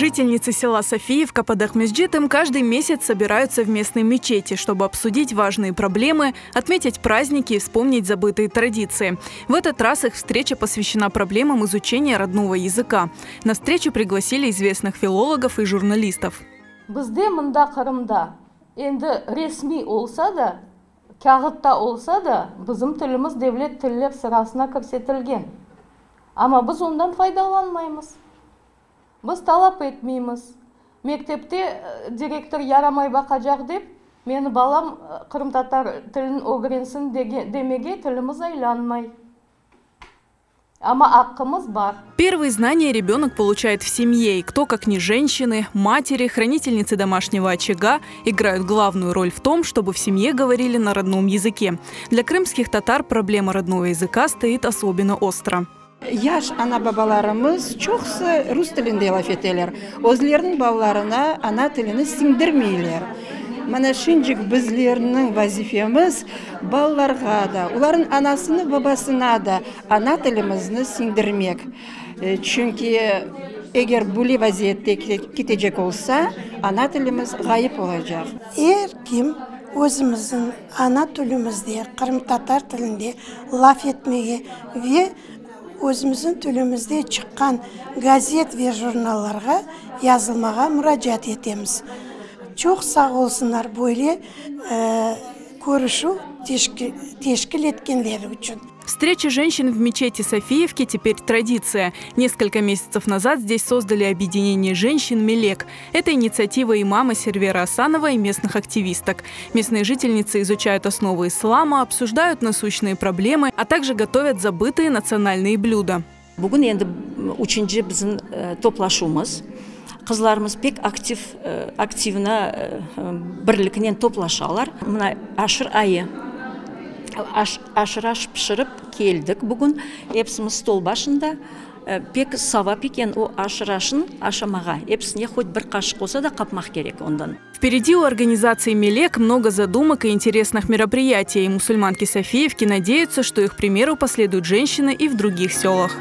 Жительницы села Софиевка под Ахмесджитом каждый месяц собираются в местной мечети, чтобы обсудить важные проблемы, отметить праздники и вспомнить забытые традиции. В этот раз их встреча посвящена проблемам изучения родного языка. На встречу пригласили известных филологов и журналистов. Бізде мында Қырымда енді ресми олса да, кағытта олса да, біздің тіліміз девлет тіллер сырасына көрсетілген. Ама біз ондан пайдаланмаймыз. Біз талап етмейміз. Мектепте директор ярамай бақажақ деп, мені балам қырым татар тілін өгіренсін демеге тіліміз айланмай. Ама аққымыз бар. Первые знания ребенок получает в семье, и кто, как не женщины, матери, хранительницы домашнего очага, играют главную роль в том, чтобы в семье говорили на родном языке. Для крымских татар проблема родного языка стоит особенно остро. Яш ана бабаларымыз чоқсы рус тілінде лаф етелер. Өзлерінің балаларына ана тіліні сіңдірмейлер. Мана шынжық біздерінің вазифеміз балаларға да, олардың анасыны бабасына да ана тілімізді сіңдірмек. Чүнки егер бұлі вазиетте кетежек олса, ана тіліміз ғайып олacak. Кім өзіміздің ана тілімізде, қырым татар тілінде лаф етмеге ве өзіміздің тілімізде шыққан газет ве журналларға yazılmaға müracaat етеміз. Çok sağ olsunlar böyle görüşü teşkil etkenleri için. Встреча женщин в мечети Софиевки теперь традиция. Несколько месяцев назад здесь создали объединение женщин «Мелек». Это инициатива имама Сервера Асанова и местных активисток. Местные жительницы изучают основы ислама, обсуждают насущные проблемы, а также готовят забытые национальные блюда. Бүгін енді үшінші біздің топлашуымыз. Қызларымыз пек активна бірлікінен топлашалар. Мына ашыр айы. Ашыраш пішіріп келдік бүгін. Епсіміз стол башында пек савап екен о ашырашын ашамаға. Епсіне хоть бір қашық болса да қапмақ керек ондан. Впереди у организации «Мелек» много задумок и интересных мероприятий. И мусульманки Софиевки надеются, что их примеру последуют женщины и в других селах.